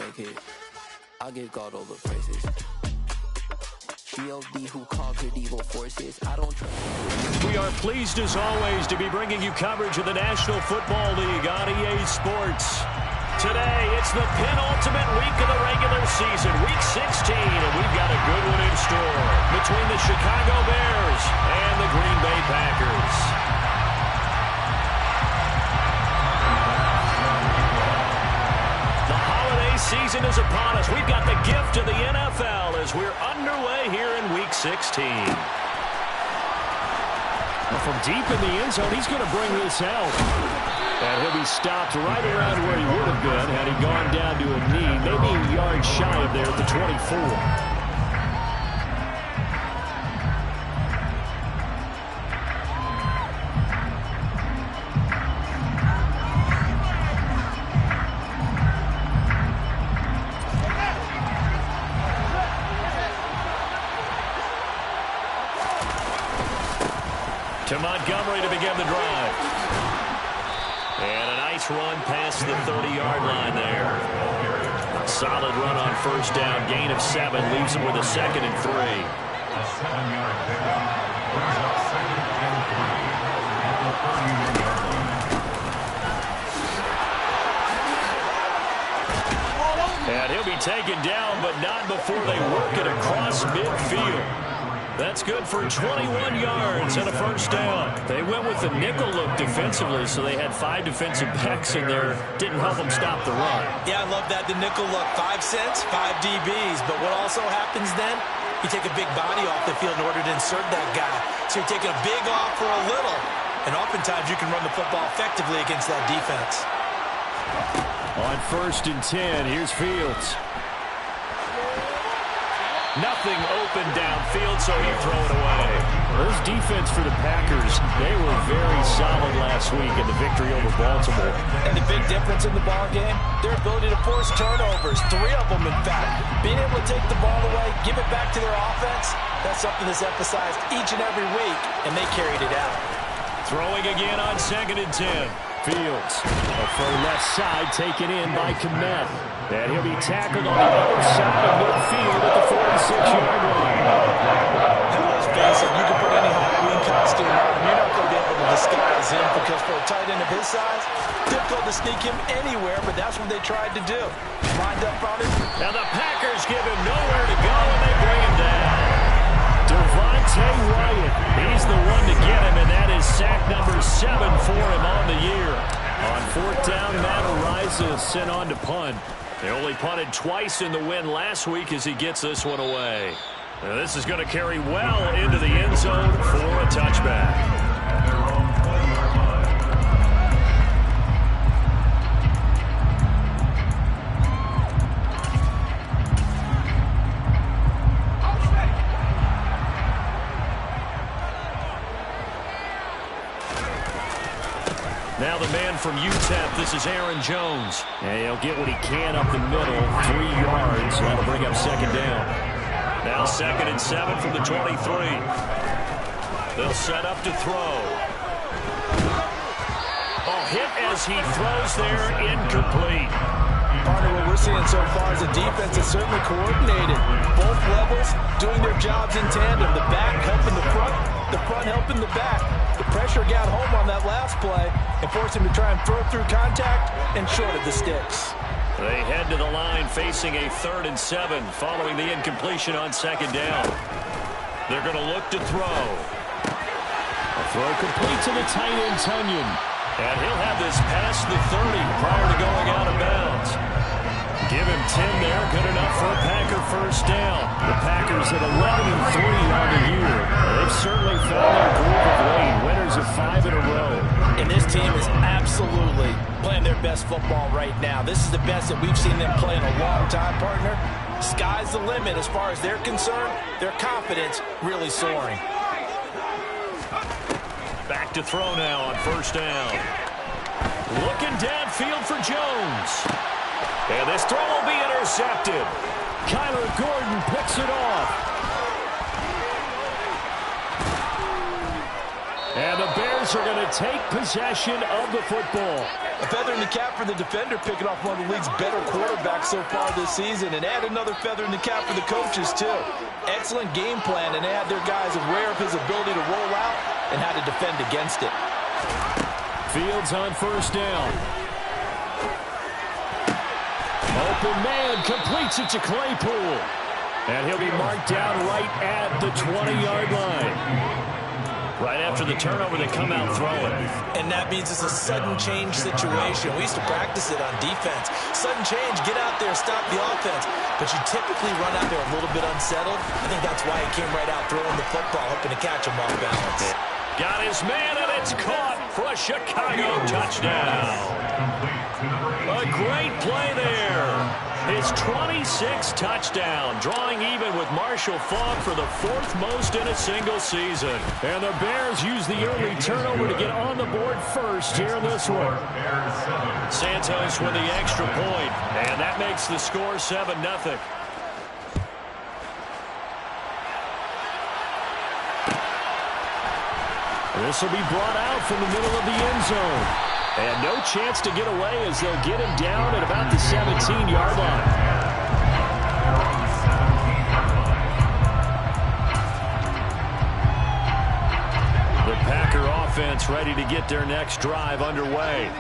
like it. I give God all the praises. G.O.D. who conquered evil forces. I don't trust. We are pleased as always to be bringing you coverage of the National Football League on EA Sports. Today, it's the penultimate week of the regular season, Week 16, and we've got a good one in store between the Chicago Bears and the Green Bay Packers. The holiday season is upon us. We've got the gift of the NFL as we're underway here in Week 16. Well, from deep in the end zone, he's going to bring this out. And he'll be stopped right around where he would have been had he gone down to a knee, maybe a yard shy of there at the 24. To Montgomery to begin the drive. And a nice run past the 30-yard line there. Solid run on first down. Gain of 7 leaves him with a 2nd and 3. And he'll be taken down, but not before they work it across midfield. That's good for 21 yards and a first down. They went with the nickel look defensively, so they had 5 defensive backs in there. Didn't help them stop the run. Yeah, I love that, the nickel look. 5 cents, 5 DBs. But what also happens then, you take a big body off the field in order to insert that guy. So you're taking a big off for a little. And oftentimes you can run the football effectively against that defense. On 1st and 10, here's Fields. Nothing open downfield, so he'll throw it away. This defense for the Packers, they were very solid last week in the victory over Baltimore. And the big difference in the ball game, their ability to force turnovers, 3 of them in fact. Being able to take the ball away, give it back to their offense, that's something that's emphasized each and every week, and they carried it out. Throwing again on 2nd and 10. Fields, for left side, taken in by Kmet. And he'll be tackled on the other side of midfield at the 46-yard line. And let's face it, you can put any Halloween costume on, you're not going to be able to disguise him because for a tight end of his size, difficult to sneak him anywhere, but that's what they tried to do. Lined up on him. Now the Packers give him nowhere to go, and they bring him down. Devontae Wyatt, he's the one to get him, and that is sack number 7 for him on the year. On 4th down, Matt Araiza is sent on to punt. They only punted twice in the win last week as he gets this one away. Now this is going to carry well into the end zone for a touchback. Now the man from UTEP, this is Aaron Jones. And he'll get what he can up the middle, 3 yards. That'll bring up 2nd down. Now 2nd and 7 from the 23. They'll set up to throw. Oh, hit as he throws there, incomplete. Partner, what we're seeing so far is the defense is certainly coordinated. Both levels doing their jobs in tandem. The back helping the front helping the back. The pressure got home on that last play and forced him to try and throw through contact and short of the sticks. They head to the line facing a 3rd and 7 following the incompletion on 2nd down. They're going to look to throw. A throw complete to the tight end, Tunyon. And he'll have this past the 30 prior to going out of bounds. Give him 10 there, good enough for a Packer first down. The Packers at 11-3 on the year. They've certainly found their groove of late, winners of 5 in a row. And this team is absolutely playing their best football right now. This is the best that we've seen them play in a long time, partner. Sky's the limit as far as they're concerned. Their confidence really soaring. Back to throw now on 1st down. Looking downfield for Jones. And this throw will be intercepted. Kyler Gordon picks it off. And the Bears are going to take possession of the football. A feather in the cap for the defender, picking off one of the league's better quarterbacks so far this season, and add another feather in the cap for the coaches, too. Excellent game plan, and add their guys aware of his ability to roll out and how to defend against it. Fields on first down. Open man completes it to Claypool. And he'll be marked down right at the 20-yard line. Right after the turnover, they come out throwing. And that means it's a sudden change situation. We used to practice it on defense. Sudden change, get out there, stop the offense. But you typically run out there a little bit unsettled. I think that's why he came right out throwing the football, hoping to catch him off balance. Got his man, and it's caught for a Chicago touchdown. A great play there. His 26th touchdown, drawing even with Marshall Faulk for the 4th most in a single season. And the Bears use the early turnover to get on the board first here in this one. Santos with the extra point, and that makes the score 7-0. This will be brought out from the middle of the end zone. And no chance to get away as they'll get him down at about the 17-yard line. The Packer offense ready to get their next drive underway.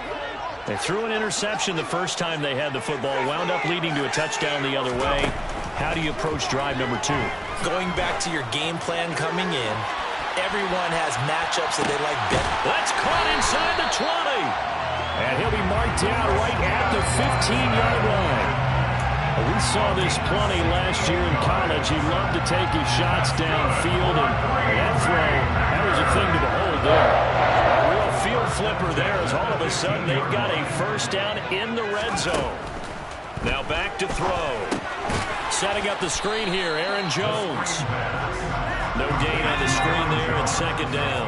They threw an interception the first time they had the football, wound up leading to a touchdown the other way. How do you approach drive number 2? Going back to your game plan coming in, everyone has matchups that they like better. That's caught inside the 20. And he'll be marked down right at the 15-yard line. We saw this plenty last year in college. He loved to take his shots downfield, and that throw, that was a thing to behold there. A real field flipper there as all of a sudden they've got a first down in the red zone. Now back to throw. Setting up the screen here, Aaron Jones. No gain on the screen there at second down.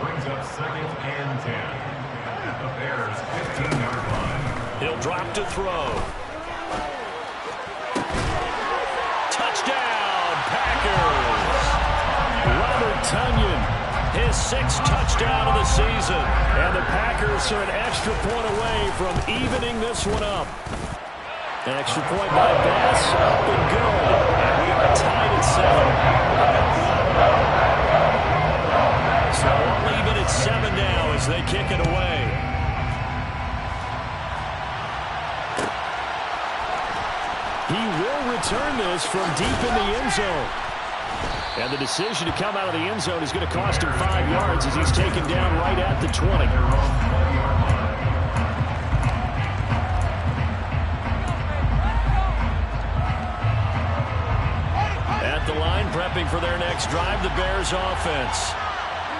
Brings up 2nd and 10 at the Bears' 15-yard line. He'll drop to throw. Touchdown, Packers! Robert Tonyan, his 6th touchdown of the season. And the Packers are an extra point away from evening this one up. An extra point by Bass, up and good. And we are tied at 7. So we'll leave it at 7 now as they kick it away. He will return this from deep in the end zone. And the decision to come out of the end zone is going to cost him 5 yards as he's taken down right at the 20. At the line, prepping for their next drive, the Bears offense.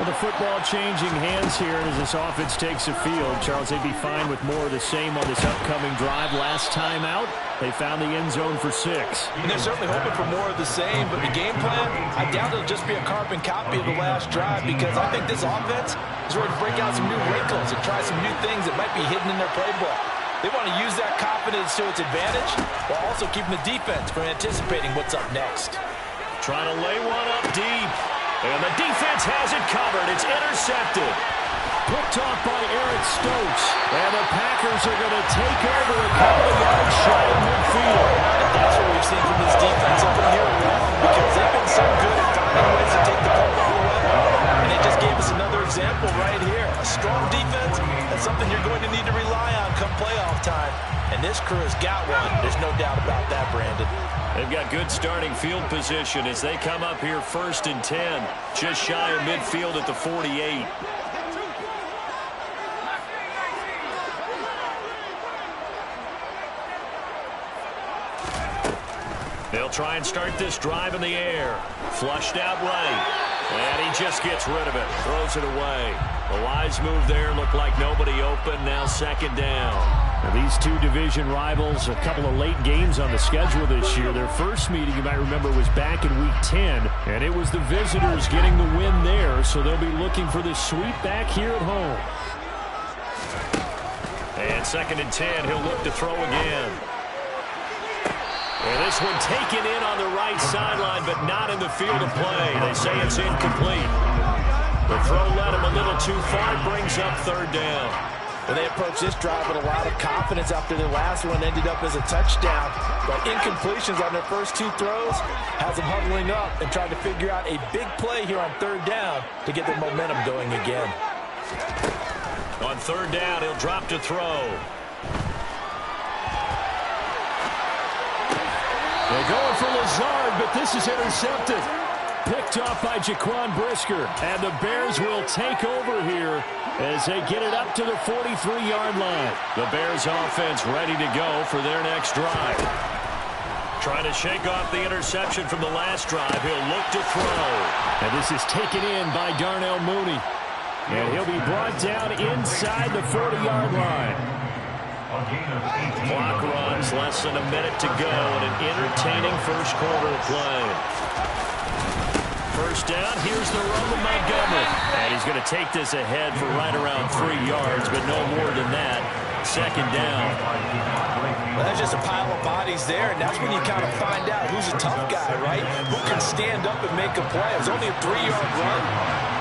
Well, the football changing hands here as this offense takes the field. Charles, they'd be fine with more of the same on this upcoming drive. Last time out, they found the end zone for 6. And they're certainly hoping for more of the same, but the game plan, I doubt it'll just be a carbon copy of the last drive, because I think this offense is ready to break out some new wrinkles and try some new things that might be hidden in their playbook. They want to use that confidence to its advantage while also keeping the defense from anticipating what's up next. Trying to lay one up deep. And the defense has it covered. It's intercepted. Picked off by Eric Stokes. And the Packers are going to take over a couple of yards shy of midfield. And that's what we've seen from this defense up in here long, because they've been so good at finding ways to take the football away. And it just gave us another example right here. A strong defense, that's something you're going to need to rely on come playoff time. And this crew has got one. There's no doubt about that, Brandon. They've got good starting field position as they come up here 1st and 10, just shy of midfield at the 48. They'll try and start this drive in the air. Flushed out right. And he just gets rid of it. Throws it away. A wise move there. Looked like nobody open. Now 2nd down. Now these two division rivals, a couple of late games on the schedule this year. Their first meeting, you might remember, was back in Week 10. And it was the visitors getting the win there. So they'll be looking for the sweep back here at home. And 2nd and 10. He'll look to throw again. And this one taken in on the right sideline, but not in the field of play. They say it's incomplete. The throw led him a little too far, brings up 3rd down. Well, they approached this drive with a lot of confidence after their last one ended up as a touchdown. But incompletions on their first two throws has them huddling up and trying to figure out a big play here on third down to get their momentum going again. On third down, he'll drop to throw. They're going for Lazard, but this is intercepted. Picked off by Jaquan Brisker. And the Bears will take over here as they get it up to the 43-yard line. The Bears offense ready to go for their next drive. Trying to shake off the interception from the last drive. He'll look to throw. And this is taken in by Darnell Mooney. And he'll be brought down inside the 40-yard line. Clock runs, less than a minute to go in an entertaining first quarter of play. First down, here's the run with Montgomery. And he's going to take this ahead for right around 3 yards, but no more than that. Second down. Well, that's just a pile of bodies there, and that's when you kind of find out who's a tough guy, right? Who can stand up and make a play. It was only a 3-yard run,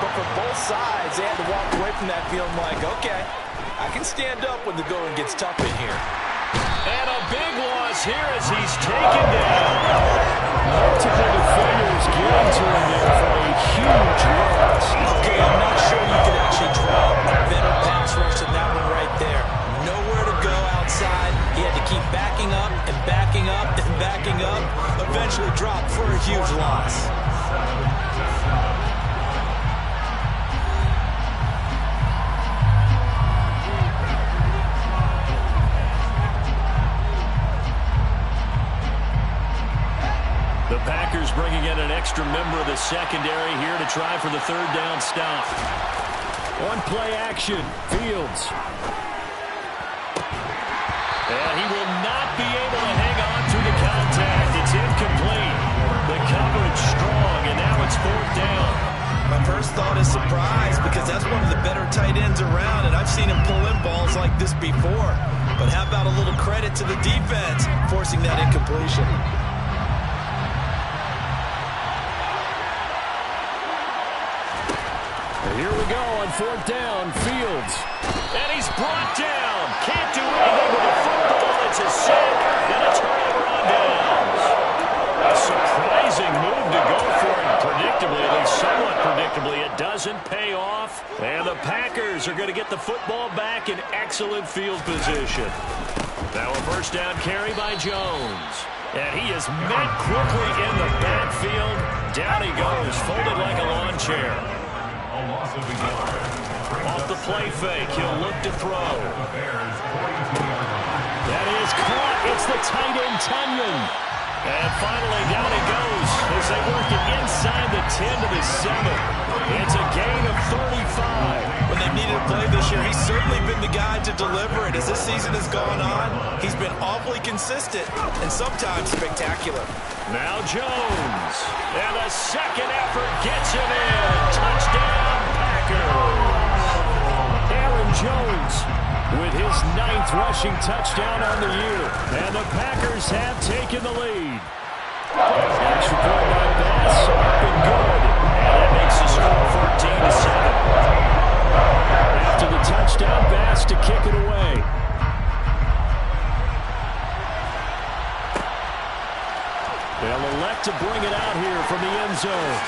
but for both sides, they had to walk away from that feeling like, okay, I can stand up when the going gets tough in here. And a big loss here as he's taken down. Multiple defenders getting to him there for a huge loss. Okay, I'm not sure you could actually draw a better pass rush than that one right there. Nowhere to go outside. He had to keep backing up and backing up and backing up. Eventually dropped for a huge loss. The Packers bringing in an extra member of the secondary here to try for the third down stop. On play action, Fields. And he will not be able to hang on through the contact. It's incomplete. The coverage strong, and now it's fourth down. My first thought is surprise because that's one of the better tight ends around, and I've seen him pull in balls like this before. But how about a little credit to the defense forcing that incompletion? Here we go on fourth down, Fields. And he's brought down. Can't do anything with the football. It's a sack and a turnover on downs. A surprising move to go for it. Predictably, at least somewhat predictably, it doesn't pay off. And the Packers are going to get the football back in excellent field position. Now a first down carry by Jones. And he is met quickly in the backfield. Down he goes, folded like a lawn chair. Off the play fake, he'll look to throw. That is caught. It's the tight end, Tunyon. And finally, down he goes as they work it inside the 10 to the 7. It's a gain of 35. When they've needed a play this year, he's certainly been the guy to deliver it. As this season has gone on, he's been awfully consistent and sometimes spectacular. Now Jones. And a second effort gets him in. Touchdown, Packers. Aaron Jones with his 9th rushing touchdown on the year. And the Packers have taken the lead. Extra point by Bass. Up and good. And that makes the score 14 to 7. After the touchdown, Bass to kick it away. They'll elect to bring it out here from the end zone.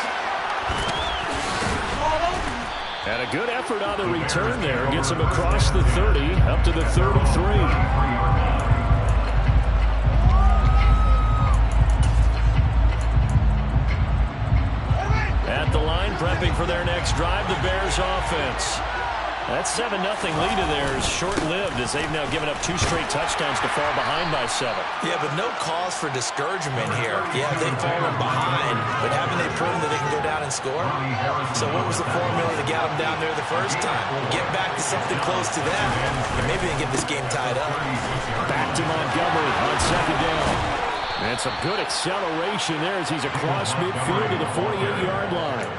And a good effort on the return there. Gets him across the 30, up to the 33. At the line, prepping for their next drive, the Bears offense. That 7-0 lead of theirs short-lived as they've now given up 2 straight touchdowns to fall behind by 7. Yeah, but no cause for discouragement here. Yeah, they've fallen behind, but haven't they proven that they can go down and score? So what was the formula to get them down there the first time? Get back to something close to that, and maybe they get this game tied up. Back to Montgomery on second down. And some good acceleration there as he's across midfield to the 48-yard line.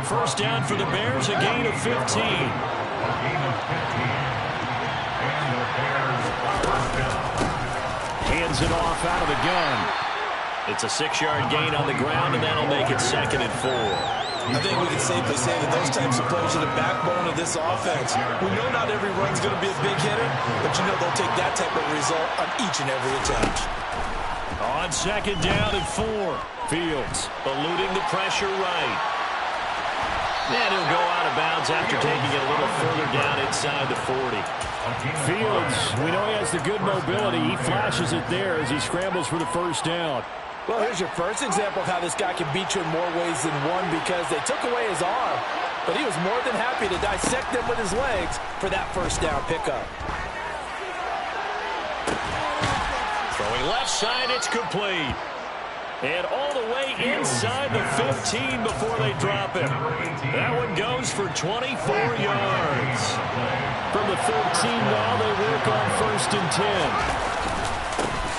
First down for the Bears, a gain of 15. Hands it off out of the gun. It's a 6-yard gain on the ground, and that'll make it 2nd and 4. I think we can safely say that those types of players are the backbone of this offense. We know not every run's going to be a big hitter, but you know they'll take that type of result on each and every attempt. On second down and 4. Fields eluding the pressure right. And he'll go out of bounds after taking it a little further down inside the 40. Fields, we know he has the good mobility. He flashes it there as he scrambles for the first down. Well, here's your first example of how this guy can beat you in more ways than one, because they took away his arm, but he was more than happy to dissect them with his legs for that first down pickup. Throwing left side, it's complete. And all the way inside the 15 before they drop him. That one goes for 24 yards. From the 13 now, they work on first and 10.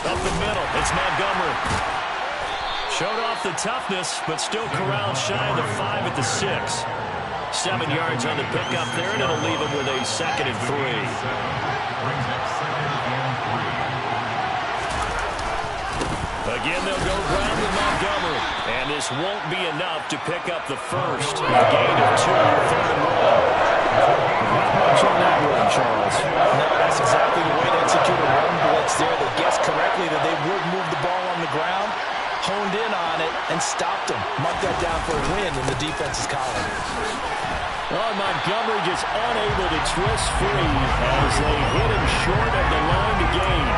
Up the middle, it's Montgomery. Showed off the toughness, but still corralled shy of the 5 at the 6. 7 yards on the pickup there, and it'll leave him with a 2nd and 3. Again, they'll go ground with Montgomery. And this won't be enough to pick up the first. A gain of 2 on 3rd and 1. Not much on that one, Charles. No, that's exactly the way to execute a run blitz there. They guessed correctly that they would move the ball on the ground, honed in on it, and stopped them. Marked that down for a win in the defense's column. Oh, Montgomery just unable to twist free as they hit him short of the line to gain.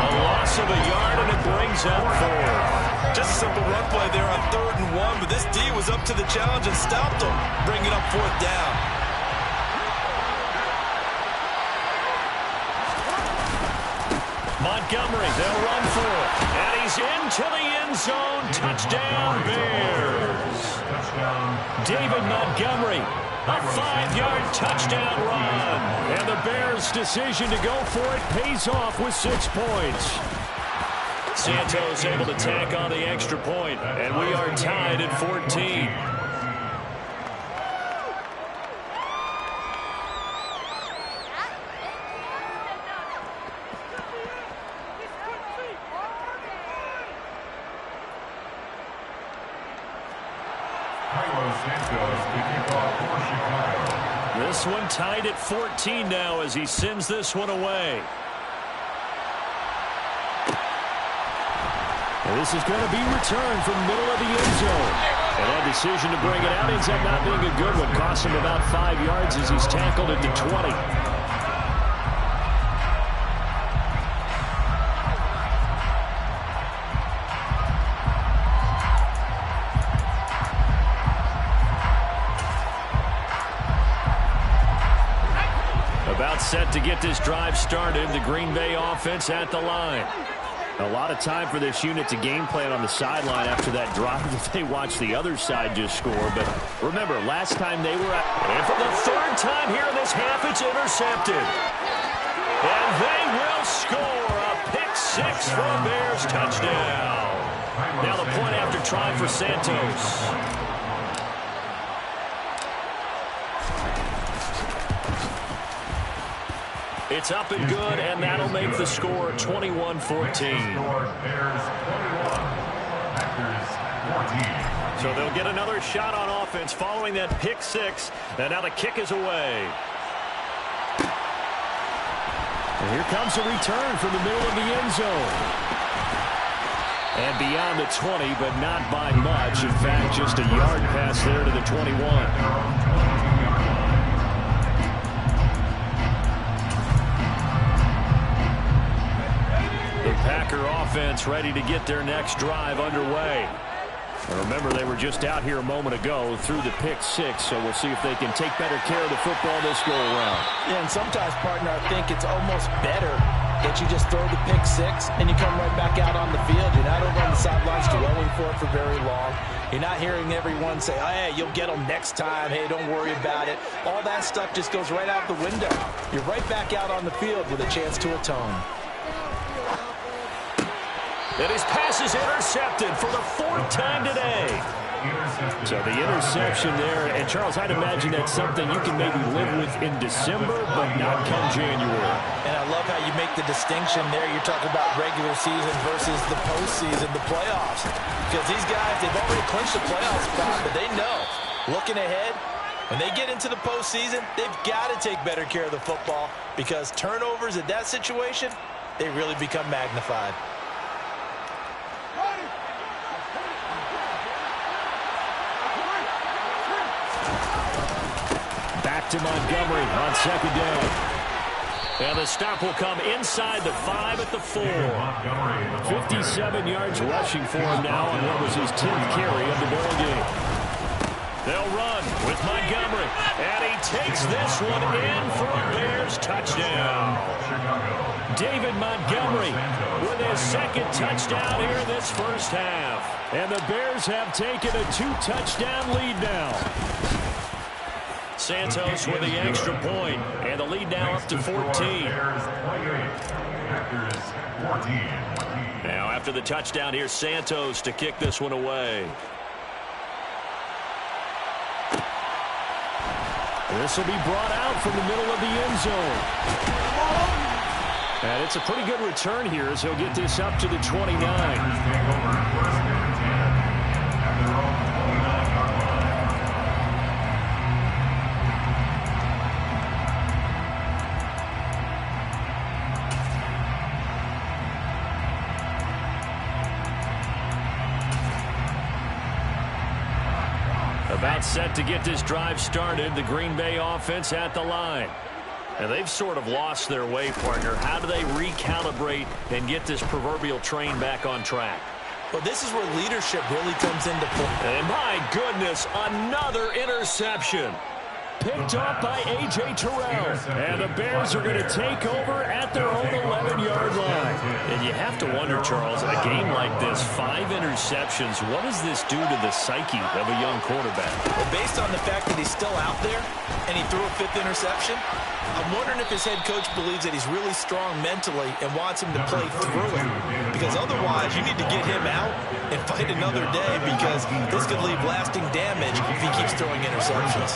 A loss of a yard, and it brings up 4. Just a simple run play there on 3rd and 1, but this D was up to the challenge and stopped them, bringing up 4th down. Montgomery, they'll run for it. And he's into the end zone. Touchdown, Bears. David Montgomery, a 5-yard touchdown run. And the Bears' decision to go for it pays off with 6 points. Santos able to tack on the extra point, and we are tied at 14. This one tied at 14 now as he sends this one away. And this is going to be returned from the middle of the end zone. And that decision to bring it out ends up not being a good one. Cost him about 5 yards as he's tackled at the 20. About set to get this drive started. The Green Bay offense at the line. A lot of time for this unit to game plan on the sideline after that drive that they watched the other side just score. But remember, last time they were at... And for the 3rd time here in this half, it's intercepted. And they will score a pick-6 for a Bears touchdown. Now the point after try for Santos. It's up and good, and that'll make the score 21-14. So they'll get another shot on offense following that pick-6, and now the kick is away. And here comes a return from the middle of the end zone. And beyond the 20, but not by much. In fact, just a yard pass there to the 21. Packer offense ready to get their next drive underway. And remember, they were just out here a moment ago through the pick-6, so we'll see if they can take better care of the football this go-around. Yeah, and sometimes, partner, I think it's almost better that you just throw the pick-6 and you come right back out on the field. You're not over on the sidelines dwelling for it for very long. You're not hearing everyone say, oh, hey, you'll get them next time. Hey, don't worry about it. All that stuff just goes right out the window. You're right back out on the field with a chance to atone. And his pass is intercepted for the 4th time today. So the interception there, and Charles, I'd imagine that's something you can maybe live with in December, but not come January. And I love how you make the distinction there. You're talking about regular season versus the postseason, the playoffs. Because these guys, they've already clinched the playoff spot, but they know Looking ahead, when they get into the postseason, they've got to take better care of the football because turnovers in that situation, they really become magnified. Back to Montgomery on second down. And the stop will come inside the 5 at the 4. 57 yards rushing for him now on what was his 10th carry of the ball game. They'll run with Montgomery. And he takes this one in for a Bears touchdown. David Montgomery with his second touchdown here in this first half. And the Bears have taken a 2-touchdown lead now. Santos with the extra point, and the lead now up to 14. Now after the touchdown, here's Santos to kick this one away. This will be brought out from the middle of the end zone. And it's a pretty good return here as he'll get this up to the 29. About set to get this drive started, the Green Bay offense at the line. And they've sort of lost their way, partner. How do they recalibrate and get this proverbial train back on track? Well, this is where leadership really comes into play. And my goodness, another interception. Picked off by A.J. Terrell. And the Bears are going to take over at their own 11-yard line. And you have to wonder, Charles, in a game like this, 5 interceptions, what does this do to the psyche of a young quarterback? Well, based on the fact that he's still out there and he threw a 5th interception, I'm wondering if his head coach believes that he's really strong mentally and wants him to play through it. Because otherwise, you need to get him out and fight another day because this could leave lasting damage if he keeps throwing interceptions.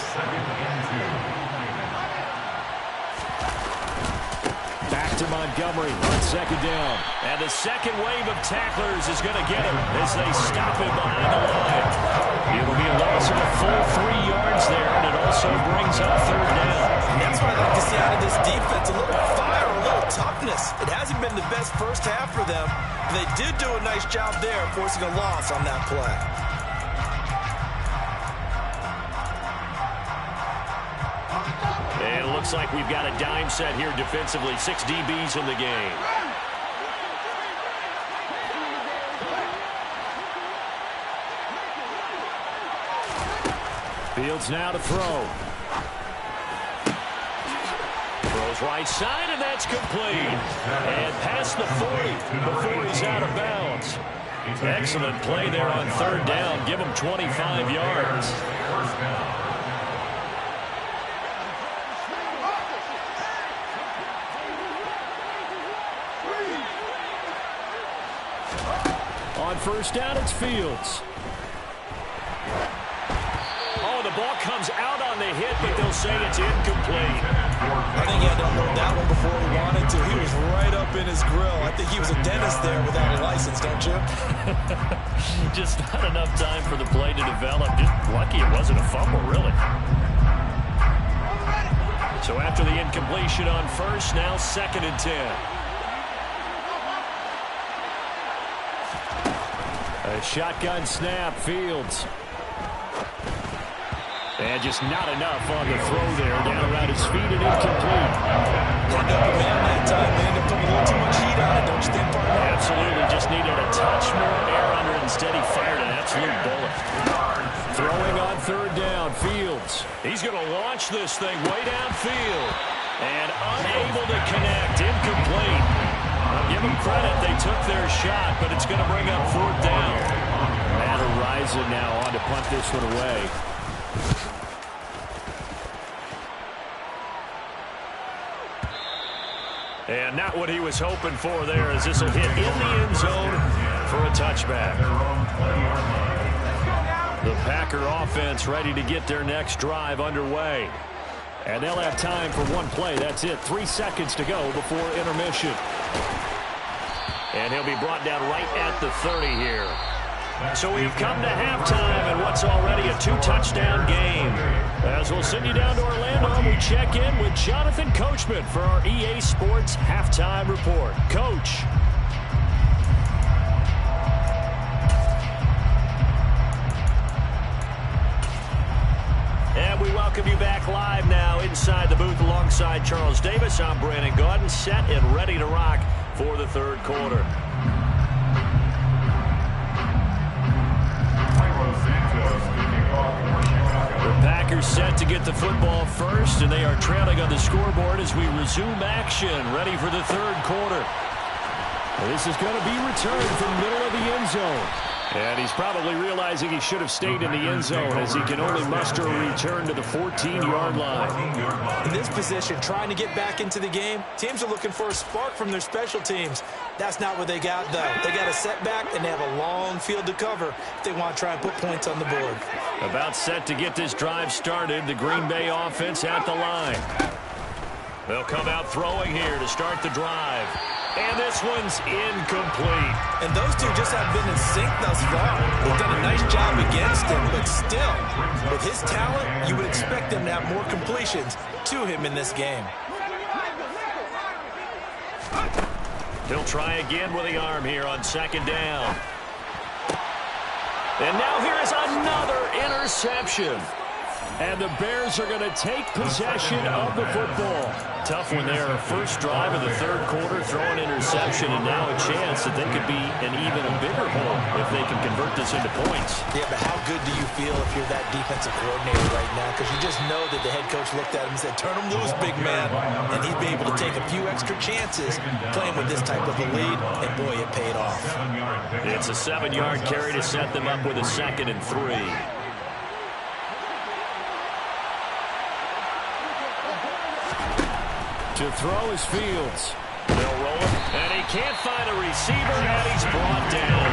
Back to Montgomery on second down. And the second wave of tacklers is going to get him as they stop him behind the line. It'll be a loss of a full 3 yards there, and it also brings up third down. And that's what I like to see out of this defense, a little fire, a little toughness. It hasn't been the best first half for them, but they did do a nice job there forcing a loss on that play. And it looks like we've got a dime set here defensively. 6 DBs in the game. Fields now to throw. Throws right side, and that's complete. And past the 40 before he's out of bounds. Excellent play there on third down. Give him 25 yards. On first down, it's Fields. Oh, the ball comes out on the hit, but they'll say it's incomplete. I think he had to unload that one before he wanted to. He was right up in his grill. I think he was a dentist there without a license, don't you? Just not enough time for the play to develop. Just lucky it wasn't a fumble, really. So after the incompletion on first, now 2nd and 10. A shotgun snap, Fields. And just not enough on the throw there. Down around his feet and incomplete. Pinned up a man that time. They ended up putting a little too much heat on it, don't you think, partner? Absolutely. Just needed a touch more air under it. Instead, he fired an absolute bullet. Throwing on third down, Fields. He's going to launch this thing way downfield. And unable to connect. Incomplete. I'll give them credit. They took their shot, but it's going to bring up 4th down. Matt Araiza now on to punt this one away. And not what he was hoping for there, as this will hit in the end zone for a touchback. The Packer offense ready to get their next drive underway. And they'll have time for one play. That's it. 3 seconds to go before intermission. And he'll be brought down right at the 30 here. So we've come to halftime in what's already a 2-touchdown game. As we'll send you down to Orlando, we check in with Jonathan Coachman for our EA Sports Halftime Report. Coach. And we welcome you back live now inside the booth alongside Charles Davis. I'm Brandon Gaudin, set and ready to rock for the third quarter. The Packers set to get the football first, and they are trailing on the scoreboard as we resume action, ready for the third quarter. This is going to be returned from the middle of the end zone. And he's probably realizing he should have stayed in the end zone as he can only muster a return to the 14-yard line. In this position, trying to get back into the game, teams are looking for a spark from their special teams. That's not what they got, though. They got a setback, and they have a long field to cover if they want to try and put points on the board. About set to get this drive started, the Green Bay offense at the line. They'll come out throwing here to start the drive. And this one's incomplete. And those two just haven't been in sync thus far. They've done a nice job against him, but still, with his talent, you would expect them to have more completions to him in this game. He'll try again with the arm here on second down. And now here is another interception. And the Bears are going to take possession of the football. Tough one there. First drive of the third quarter, throw an interception, and now a chance that they could be an even a bigger hole if they can convert this into points. Yeah, but how good do you feel if you're that defensive coordinator right now? Because you just know that the head coach looked at him and said, turn him loose, big man. And he'd be able to take a few extra chances playing with this type of a lead, and boy, it paid off. It's a 7-yard carry to set them up with a 2nd and 3. To throw is Fields. They'll roll it, and he can't find a receiver, and he's brought down.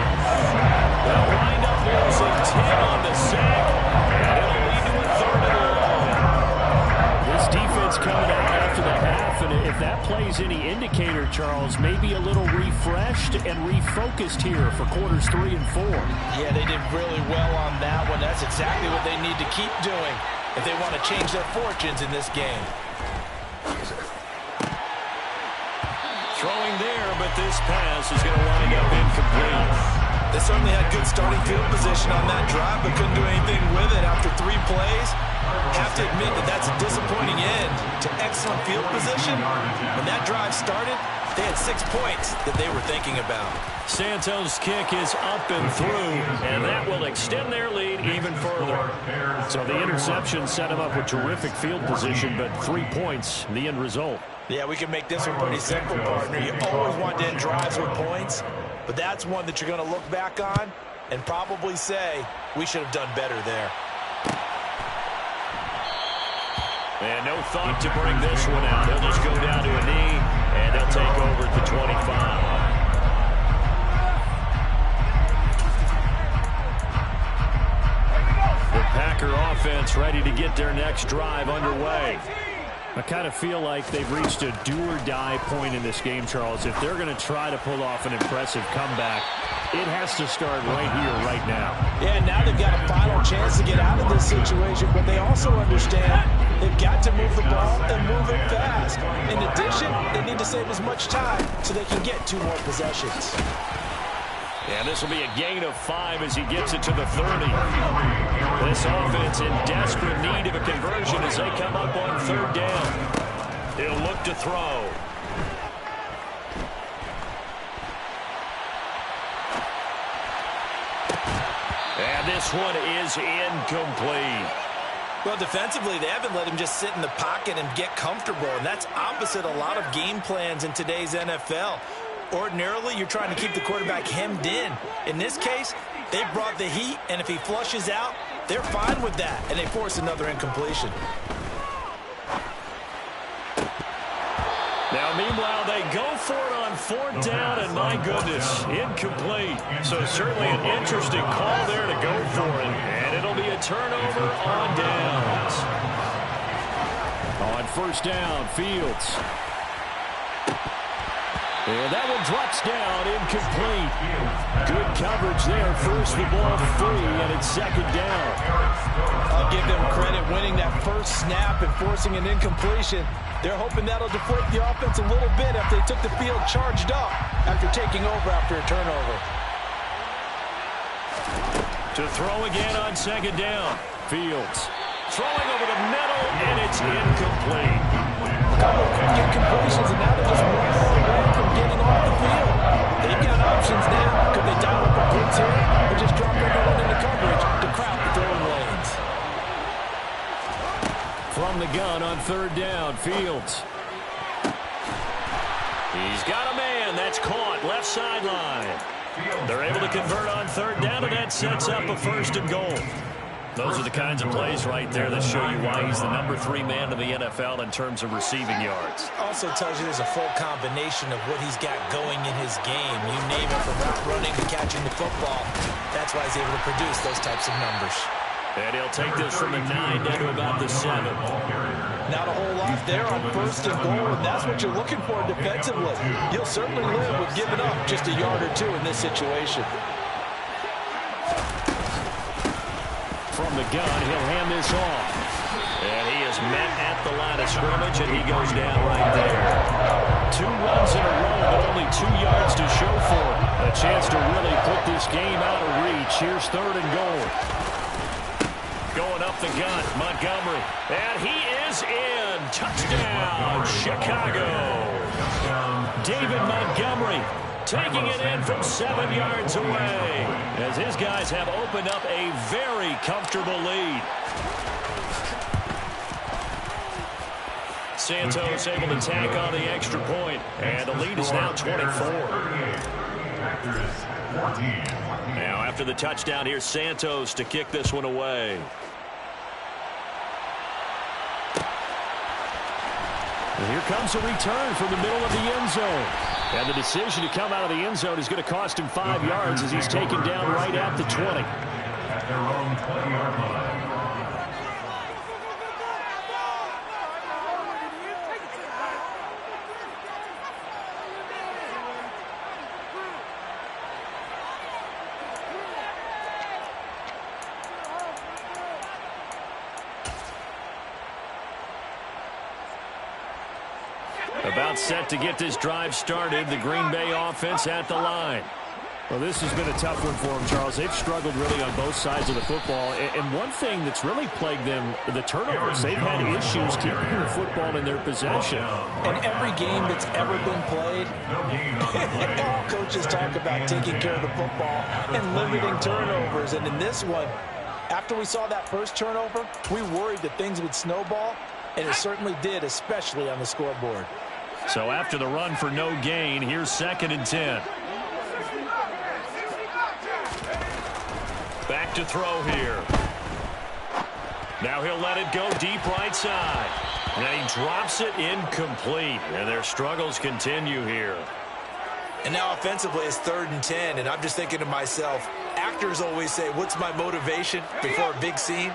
They'll wind up losing 10 on the sack, and it'll lead to a 3rd and long. This defense coming out after the half, and if that plays any indicator, Charles, maybe a little refreshed and refocused here for quarters 3 and 4. Yeah, they did really well on that one. That's exactly what they need to keep doing if they want to change their fortunes in this game. Throwing there, but this pass is going to wind up incomplete. They certainly had good starting field position on that drive, but couldn't do anything with it after 3 plays. Have to admit that that's a disappointing end to excellent field position. When that drive started, they had 6 points that they were thinking about. Santos' kick is up and through, and that will extend their lead even further. So the interception set him up with terrific field position, but 3 points, the end result. Yeah, we can make this one pretty simple, partner. You always want to end drives with points, but that's one that you're going to look back on and probably say, we should have done better there. And no thought to bring this one out. He'll just go down to a knee, and they'll take over at the 25. The Packer offense ready to get their next drive underway. I kind of feel like they've reached a do-or-die point in this game, Charles. If they're going to try to pull off an impressive comeback, it has to start right here, right now. Yeah, now they've got a final chance to get out of this situation, but they also understand they've got to move the ball and move it fast. In addition, they need to save as much time so they can get 2 more possessions. And this will be a gain of 5 as he gets it to the 30. This offense in desperate need of a conversion as they come up on 3rd down. He'll look to throw. And this one is incomplete. Well, defensively, they haven't let him just sit in the pocket and get comfortable, and that's opposite a lot of game plans in today's NFL. Ordinarily, you're trying to keep the quarterback hemmed in. In this case, they brought the heat, and if he flushes out, they're fine with that, and they force another incompletion. Now, meanwhile, they go for it on 4th down, and my goodness, incomplete. So certainly an interesting call there to go for it, and it'll be a turnover on downs. On 1st down, Fields. And that one drops down incomplete. Good coverage there. Forced the ball free, and it's second down. I'll give them credit winning that first snap and forcing an incompletion. They're hoping that'll deflate the offense a little bit after they took the field charged up after taking over after a turnover. To throw again on second down. Fields throwing over the middle, and it's incomplete. A couple of quick incompletions, and now they're just one more away from getting off the field. They've got options now. Could they dial up a blitz here or just drop everyone into coverage to crowd the throwing lanes? From the gun on third down, Fields. He's got a man. That's caught left sideline. They're able to convert on third down, and that sets up a first and goal. Those are the kinds of plays right there that show you why he's the number 3 man in the NFL in terms of receiving yards. Also tells you there's a full combination of what he's got going in his game. You name it, from route running to catching the football. That's why he's able to produce those types of numbers. And he'll take this from the 9 down to about the 7. Not a whole lot there on first and goal, and that's what you're looking for defensively. You'll certainly live with giving up just a yard or two in this situation. From the gun, he'll hand this off. And he is met at the line of scrimmage, and he goes down right there. 2 runs in a row, but only 2 yards to show for it. A chance to really put this game out of reach. Here's third and goal. Going up the gut, Montgomery. And he is in. Touchdown, Chicago. David Montgomery taking it in from 7 yards away, as his guys have opened up a very comfortable lead. Santos able to tack on the extra point, and the lead is now 24. Now after the touchdown, here's Santos to kick this one away. And here comes a return from the middle of the end zone. And the decision to come out of the end zone is going to cost him 5 yards as he's taken down right at the 20. At their own 20-yard line. About set to get this drive started. The Green Bay offense at the line. Well, this has been a tough one for them, Charles. They've struggled really on both sides of the football. And one thing that's really plagued them, the turnovers. They've had issues keeping the football in their possession. In every game that's ever been played, all coaches talk about taking care of the football and limiting turnovers. And in this one, after we saw that first turnover, we worried that things would snowball, and it certainly did, especially on the scoreboard. So after the run for no gain, here's 2nd and 10. Back to throw here. Now he'll let it go deep right side. And he drops it incomplete. And their struggles continue here. And now offensively it's 3rd and 10, and I'm just thinking to myself, actors always say, what's my motivation before a big scene?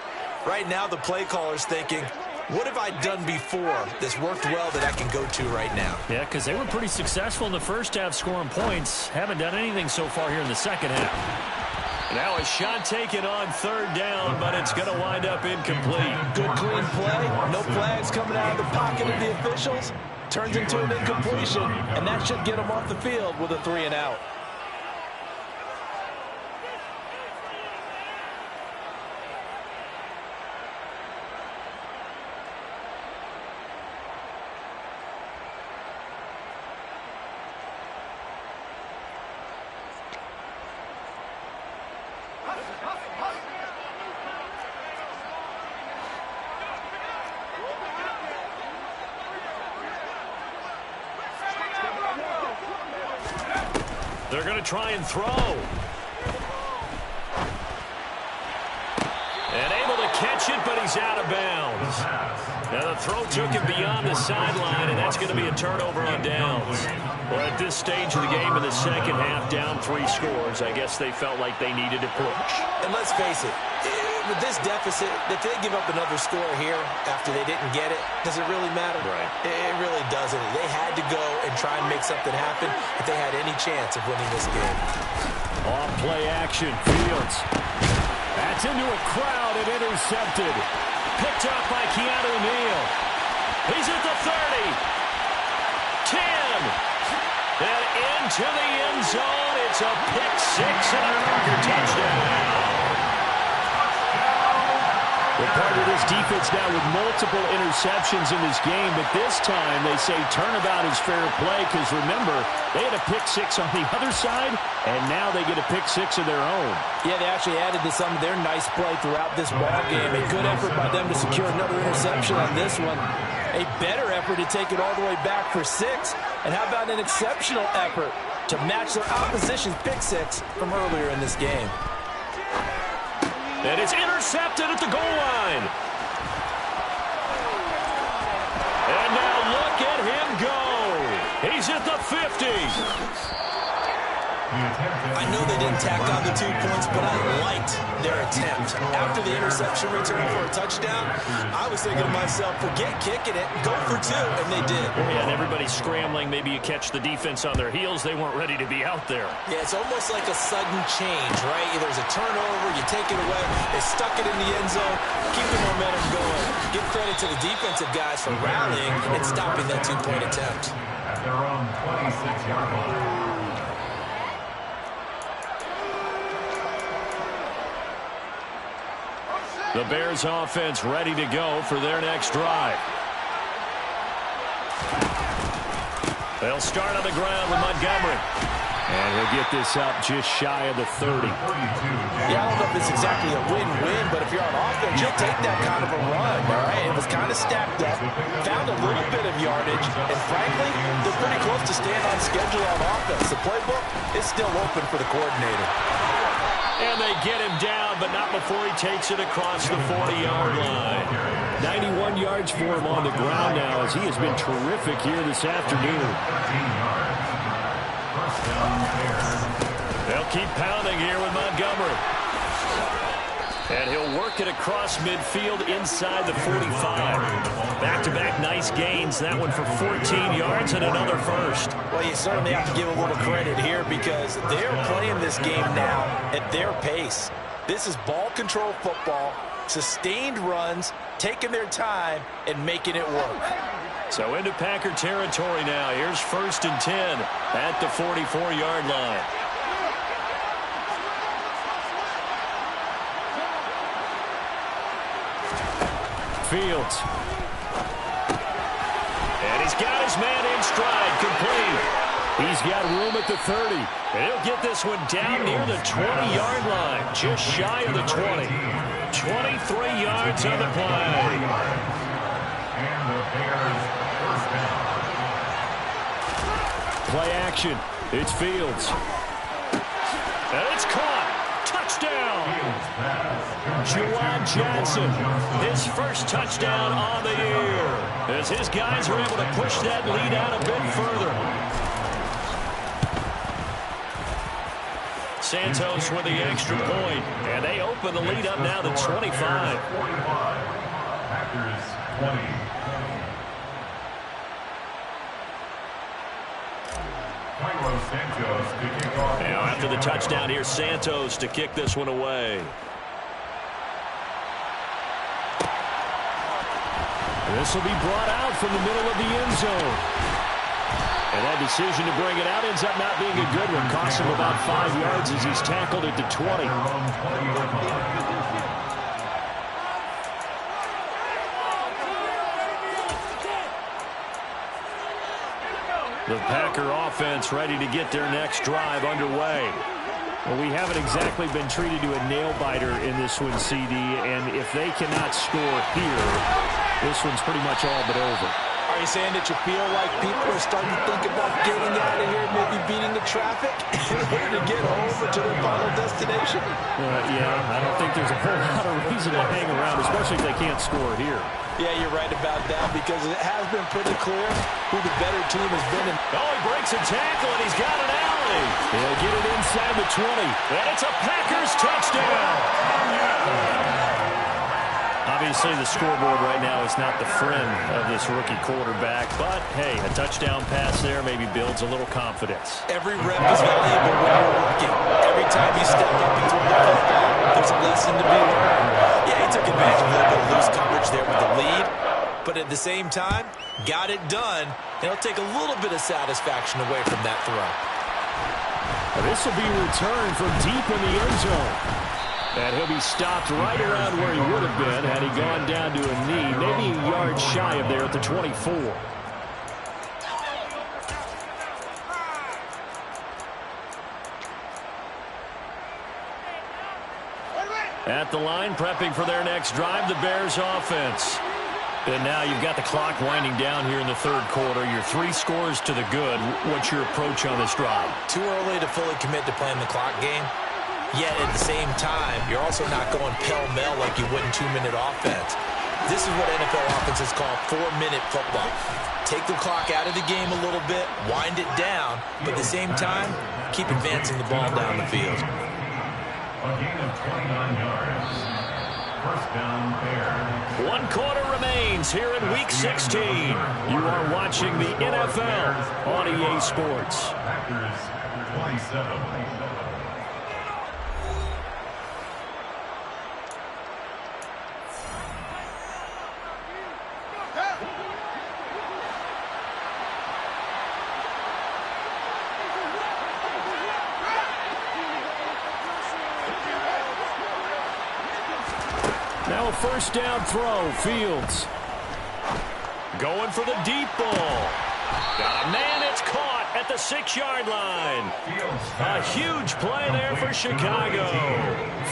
Right now the play caller's thinking, what have I done before that's worked well that I can go to right now? Yeah, because they were pretty successful in the first half scoring points. Haven't done anything so far here in the second half. Now a shot taken on 3rd down, but it's going to wind up incomplete. Good clean play. No flags coming out of the pocket of the officials. Turns into an incompletion, and that should get them off the field with a 3 and out. They're going to try and throw. And able to catch it, but he's out of bounds. Now the throw took him beyond the sideline, and that's going to be a turnover on downs. Well, at this stage of the game in the second half, down 3 scores, I guess they felt like they needed to push. And let's face it, with this deficit, if they give up another score here after they didn't get it, does it really matter? Right. It really doesn't. They had to go and try and make something happen if they had any chance of winning this game. Off play action, Fields. That's into a crowd and intercepted. Picked up by Keanu Neal. He's at the 30. 10. And into the end zone. It's a pick six and a Packer touchdown. We're part of this defense now with multiple interceptions in this game, but this time they say turnabout is fair play because, remember, they had a pick six on the other side, and now they get a pick six of their own. Yeah, they actually added to some of their nice play throughout this ball game. A good effort by them to secure another interception on this one. A better effort to take it all the way back for 6. And how about an exceptional effort to match their opposition's pick six from earlier in this game? And it's intercepted at the goal line. And now look at him go. He's at the 50. I know they didn't tack on the 2 points, but I liked their attempt. After the interception return for a touchdown, I was thinking to myself, forget kicking it, go for 2, and they did. Yeah, and everybody's scrambling. Maybe you catch the defense on their heels. They weren't ready to be out there. Yeah, it's almost like a sudden change, right? There's a turnover, you take it away, they stuck it in the end zone, keep the momentum going. Give credit to the defensive guys for rallying and stopping that 2-point attempt. At their own 26-yard line. The Bears offense ready to go for their next drive. They'll start on the ground with Montgomery. And he'll get this up just shy of the 30. Yeah, I don't know if it's exactly a win-win, but if you're on offense, you'll take that kind of a run, all right? It was kind of stacked up, found a little bit of yardage, and frankly, they're pretty close to staying on schedule on offense. The playbook is still open for the coordinator. And they get him down, but not before he takes it across the 40-yard line. 91 yards for him on the ground now, as he has been terrific here this afternoon. They'll keep pounding here with Montgomery. And he'll work it across midfield inside the 45. Back-to-back nice gains. That one for 14 yards and another first. Well, you certainly have to give a little credit here because they're playing this game now at their pace. This is ball control football, sustained runs, taking their time, and making it work. So into Packer territory now. Here's 1st and 10 at the 44-yard line. Fields. And he's got his man in stride, complete. He's got room at the 30. And he'll get this one down near the 20-yard line, just shy of the 20. 23 yards on the play. And the Bears first down. Play action. It's Fields. And it's caught. Touchdown. Juwan Johnson, his first touchdown on the year, as his guys are able to push that lead out a bit further. Santos with the extra point, and they open the lead up now to 25. Packers 20. Now after the touchdown, here's Santos to kick this one away. This will be brought out from the middle of the end zone. And that decision to bring it out ends up not being a good one. Costs him about 5 yards as he's tackled at the 20. The Packer offense ready to get their next drive underway. Well, we haven't exactly been treated to a nail-biter in this one, CD, and if they cannot score here, this one's pretty much all but over. Are you saying that you feel like people are starting to think about getting out of here, maybe beating the traffic in order to get home or to their final destination? Yeah, I don't think there's a whole lot of reason to hang around, especially if they can't score here. Yeah, you're right about that because it has been pretty clear who the better team has been. Oh, he breaks a tackle and he's got an alley. He'll get it inside the 20. And it's a Packers touchdown. A Obviously, the scoreboard right now is not the friend of this rookie quarterback, but, hey, a touchdown pass there maybe builds a little confidence. Every rep is valuable when you're working. Every time you step up and throw the football, there's a lesson to be learned. Yeah, he took advantage of a little bit of loose coverage there with the lead, but at the same time, got it done, and he'll take a little bit of satisfaction away from that throw. This will be returned from deep in the end zone. And he'll be stopped right around where he would have been had he gone down to a knee, maybe a yard shy of there at the 24. At the line, prepping for their next drive, the Bears offense. And now you've got the clock winding down here in the third quarter. Your 3 scores to the good. What's your approach on this drive? Too early to fully commit to playing the clock game. Yet at the same time, you're also not going pell-mell like you would in 2-minute offense. This is what NFL offenses call 4-minute football. Take the clock out of the game a little bit, wind it down, but at the same time, keep advancing the ball down the field. A gain of 29 yards. First down, Bears. 1 quarter remains here in Week 16. You are watching the NFL on EA Sports. Packers 27. Now a first down throw, Fields. Going for the deep ball. Got a man, it's caught at the 6-yard line. A huge play there for Chicago.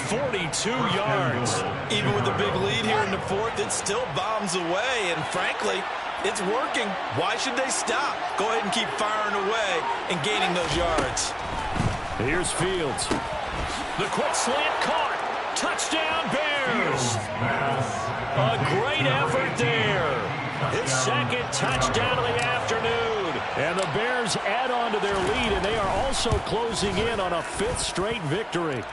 42 yards. Even with the big lead here in the fourth, it still bombs away, and frankly, it's working. Why should they stop? Go ahead and keep firing away and gaining those yards. Here's Fields. The quick slant caught. Touchdown, Bears. A great effort there. His second touchdown of the afternoon. And the Bears add on to their lead, and they are also closing in on a 5th straight victory.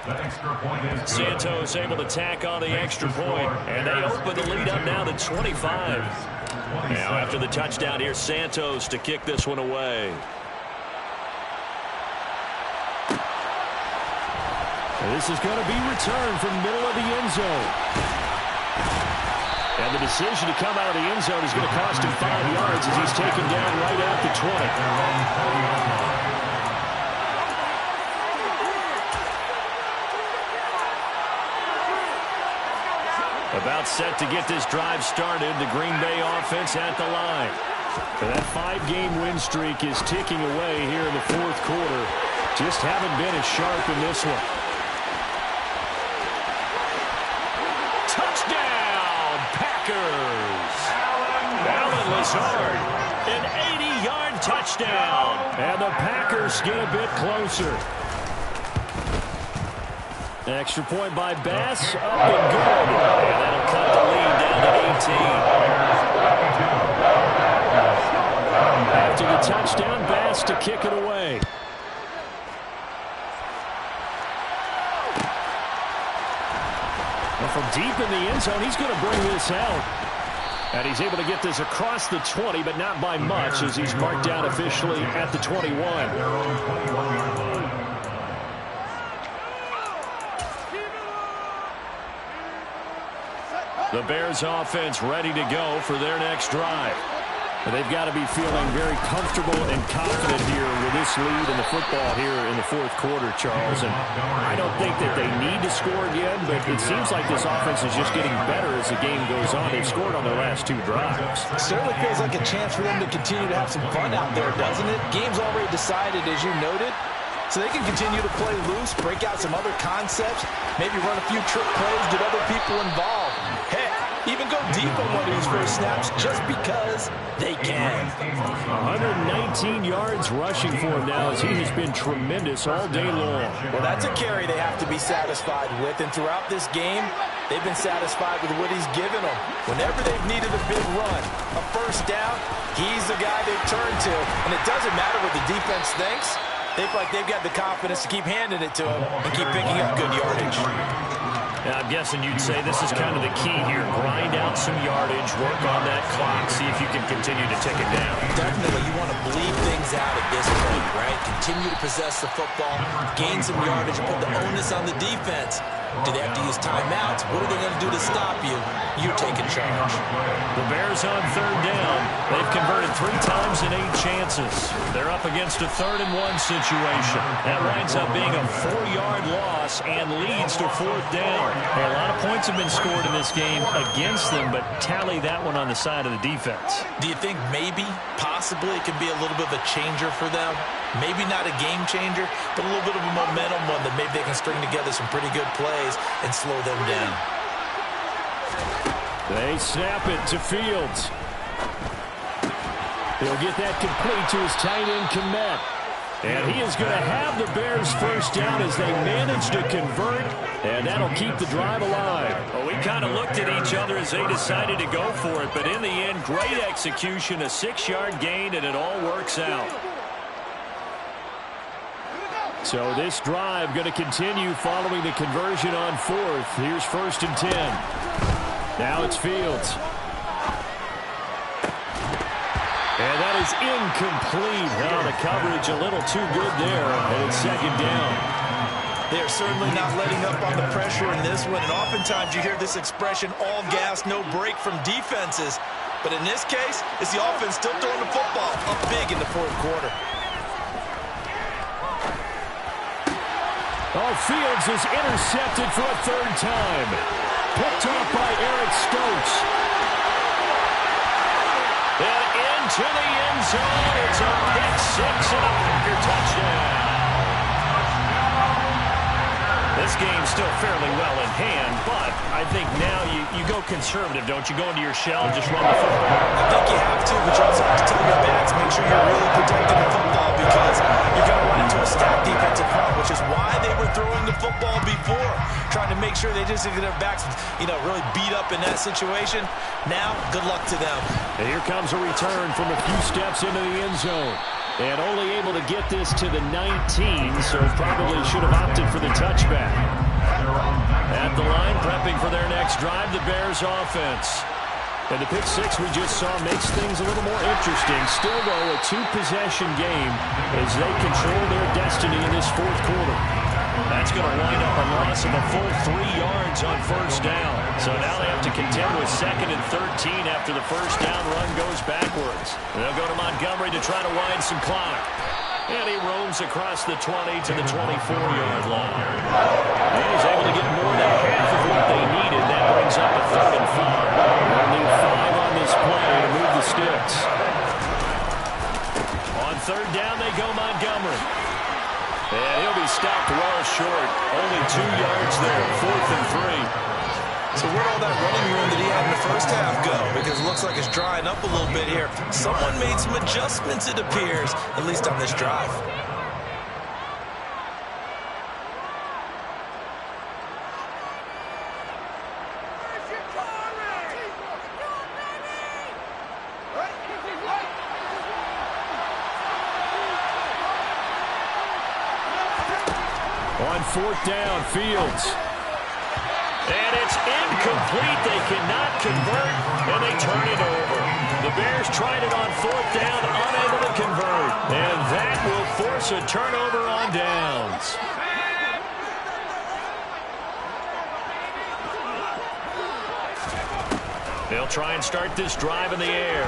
Santos able to tack on the extra point, and they open the lead up now to 25. Now after the touchdown, here's Santos to kick this one away. This is going to be returned from the middle of the end zone. And the decision to come out of the end zone is going to cost him 5 yards as he's taken down right at the 20. About set to get this drive started, the Green Bay offense at the line. So that 5-game win streak is ticking away here in the fourth quarter. Just haven't been as sharp in this one. Touchdown, Packers! Allen Lazard, an 80-yard touchdown. And the Packers get a bit closer. Extra point by Bass, up and good. And that'll cut the lead down to 18. After the touchdown, Bass to kick it away. Well, from deep in the end zone, he's going to bring this out. And he's able to get this across the 20, but not by much, as he's marked down officially at the 21. The Bears offense ready to go for their next drive. They've got to be feeling very comfortable and confident here with this lead in the football here in the fourth quarter, Charles. And I don't think that they need to score again, but it seems like this offense is just getting better as the game goes on. They've scored on their last 2 drives. It certainly feels like a chance for them to continue to have some fun out there, doesn't it? Game's already decided, as you noted. So they can continue to play loose, break out some other concepts, maybe run a few trick plays, get other people involved. Heck, even go deep on one of these first snaps just because they can. 119 yards rushing for him now as he has been tremendous all day long. Well, that's a carry they have to be satisfied with, and throughout this game, they've been satisfied with what he's given them. Whenever they've needed a big run, a first down, he's the guy they've turned to, and it doesn't matter what the defense thinks. They feel like they've got the confidence to keep handing it to him and keep picking up good yardage. I'm guessing you'd say this is kind of the key here. Grind out some yardage, work on that clock, see if you can continue to tick it down. Definitely, you want to bleed things out at this point, right? Continue to possess the football, gain some yardage, and put the onus on the defense. Do they have to use timeouts? What are they going to do to stop you? You're taking charge. The Bears on third down. They've converted 3 times in 8 chances. They're up against a 3rd-and-1 situation. That winds up being a 4-yard loss and leads to 4th down. Hey, a lot of points have been scored in this game against them, but tally that one on the side of the defense. Do you think maybe, possibly, it could be a little bit of a changer for them? Maybe not a game changer, but a little bit of a momentum one that maybe they can string together some pretty good plays and slow them down. They snap it to Fields. He'll get that complete to his tight end, Kmet. And he is going to have the Bears first down as they manage to convert, and that'll keep the drive alive. Well, we kind of looked at each other as they decided to go for it, but in the end, great execution, a 6-yard gain, and it all works out. So this drive going to continue following the conversion on 4th. Here's 1st and 10. Now it's Fields. And that is incomplete. Oh, the coverage a little too good there, and it's 2nd down. They are certainly not letting up on the pressure in this one, and oftentimes you hear this expression, all gas, no break from defenses. But in this case, it's the offense still throwing the football up big in the 4th quarter. Oh, Fields is intercepted for a 3rd time. Picked off by Eric Stokes. And into the end zone. It's a pick 6 and a Packer touchdown. This game's still fairly well in hand, but I think now you go conservative, don't you? Go into your shell and just run the football. I think you have to, but you also have to tell your backs, make sure you're really protecting the football because you're going to run into a stacked defensive front, which is why they were throwing the football before, trying to make sure they just get their backs, really beat up in that situation. Now, good luck to them. And here comes a return from a few steps into the end zone. And only able to get this to the 19, so probably should have opted for the touchback. At the line, prepping for their next drive, the Bears offense. And the pick 6 we just saw makes things a little more interesting. Still, though, a 2-possession game as they control their destiny in this 4th quarter. That's going to wind up a loss of a full 3 yards on 1st down. So now they have to contend with 2nd and 13 after the 1st down run goes backwards. They'll go to Montgomery to try to wind some clock. And he roams across the 20 to the 24-yard line. And he's able to get more than half of what they needed. That brings up a 3rd and 5. They'll need 5 on this play to move the sticks. On 3rd down, they go Montgomery. And he'll be stopped well short. Only 2 yards there, 4th and 3. So where'd all that running room that he had in the first half go? Because it looks like it's drying up a little bit here. Someone made some adjustments, it appears, at least on this drive. On 4th down, Fields. And it's incomplete. They cannot convert, and they turn it over. The Bears tried it on 4th down, unable to convert. And that will force a turnover on downs. They'll try and start this drive in the air.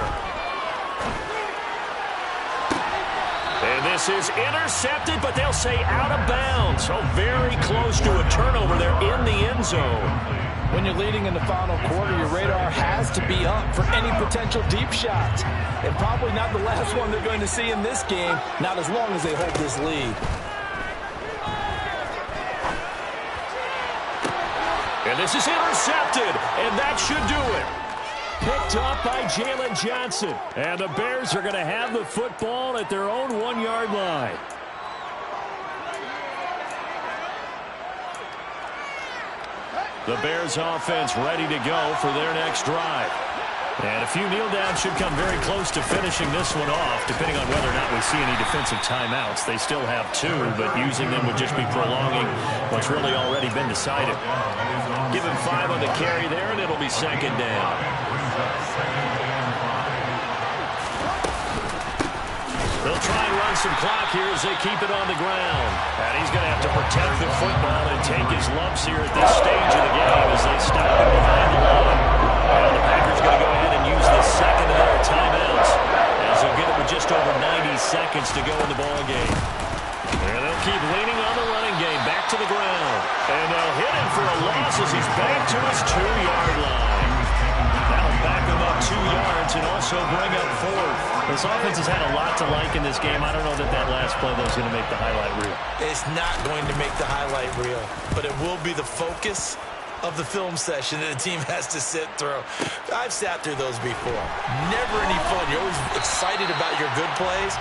And this is intercepted, but they'll say out of bounds. So very close to a turnover there in the end zone. When you're leading in the final quarter, your radar has to be up for any potential deep shots. And probably not the last one they're going to see in this game, not as long as they hold this lead. And this is intercepted, and that should do it. Picked up by Jalen Johnson. And the Bears are going to have the football at their own 1-yard line. The Bears offense ready to go for their next drive. And a few kneel downs should come very close to finishing this one off, depending on whether or not we see any defensive timeouts. They still have 2, but using them would just be prolonging what's really already been decided. Give him 5 on the carry there, and it'll be second down. They'll try and run some clock here as they keep it on the ground. And he's going to have to protect the football and take his lumps here at this stage of the game as they stop it behind the line. And the Packers going to go ahead and use the second of their timeouts as they'll get it with just over 90 seconds to go in the ball game. And they'll keep leaning on the running game back to the ground. And they'll hit him for a loss as he's back to his 2-yard line. That'll back him up 2 yards and also bring up 4th. This offense has had a lot to like in this game. I don't know that that last play, though, is going to make the highlight reel. It's not going to make the highlight reel, but it will be the focus of the film session that a team has to sit through. I've sat through those before. Never any fun. You're always excited about your good plays,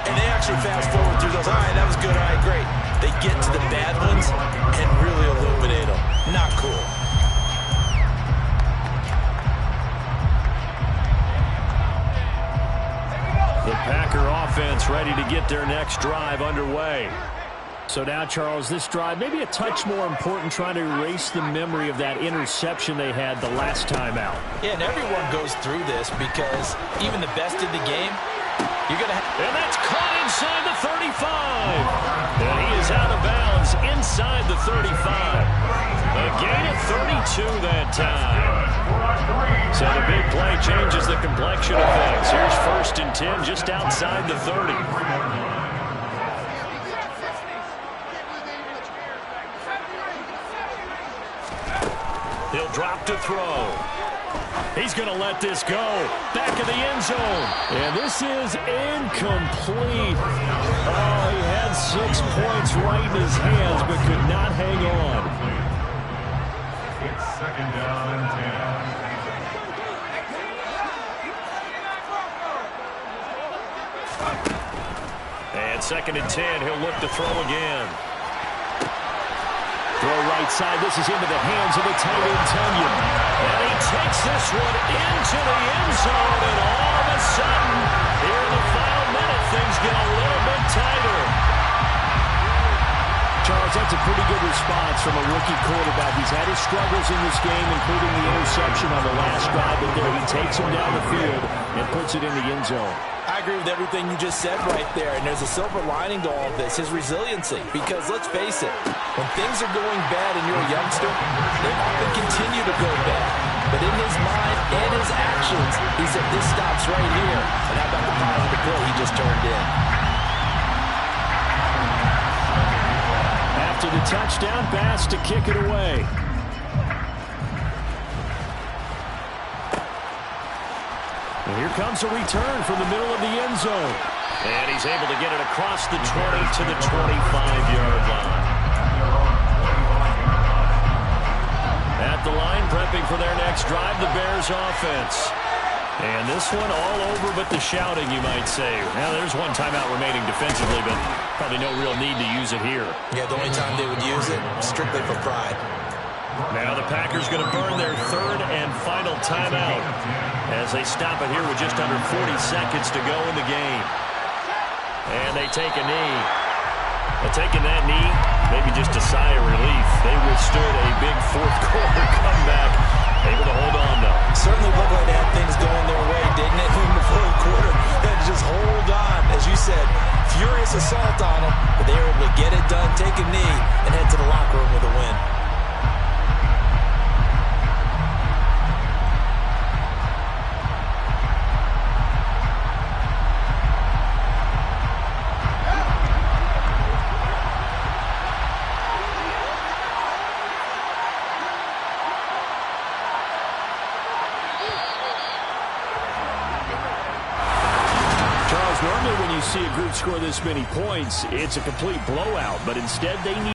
and they actually fast forward through those. All right, that was good. All right, great. They get to the bad ones and really illuminate them. Not cool. The Packer offense ready to get their next drive underway. So now, Charles, this drive maybe a touch more important, trying to erase the memory of that interception they had the last time out. Yeah, and everyone goes through this because even the best in the game, you're going to have... And that's caught inside the 35. And he is out of bounds inside the 35. A gain of 32 that time. So the big play changes the complexion of things. Here's 1st and 10 just outside the 30. He'll drop to throw. He's going to let this go. Back of the end zone. And this is incomplete. Oh, he had 6 points right in his hands, but could not hang on. It's 2nd down and 10. And 2nd and 10. He'll look to throw again. Throw right side. This is into the hands of the tight end, Tonyan. And he takes this one into the end zone. And all of a sudden, here in the final minute, things get a little bit tighter. Charles, that's a pretty good response from a rookie quarterback. He's had his struggles in this game, including the interception on the last drive. But there, he takes him down the field and puts it in the end zone. I agree with everything you just said right there, and there's a silver lining to all of this, his resiliency. Because let's face it, when things are going bad and you're a youngster, they often continue to go bad. But in his mind and his actions, he said, this stops right here. And how about the positive play he just turned in? After the touchdown pass to kick it away. And here comes a return from the middle of the end zone. And he's able to get it across the 20 to the 25-yard line. At the line, prepping for their next drive, the Bears offense. And this one all over but the shouting, you might say. Now, there's one timeout remaining defensively, but probably no real need to use it here. Yeah, the only time they would use it, strictly for pride. Now the Packers going to burn their 3rd and final timeout as they stop it here with just under 40 seconds to go in the game. And they take a knee. But taking that knee, maybe just a sigh of relief. They withstood a big 4th quarter comeback. Able to hold on, though. Certainly looked like they had things going their way, didn't it? In the 4th quarter, they had to just hold on. As you said, furious assault on them, but they were able to get it done, take a knee, and head to the locker room with a win. Normally when you see a group score this many points, it's a complete blowout, but instead they need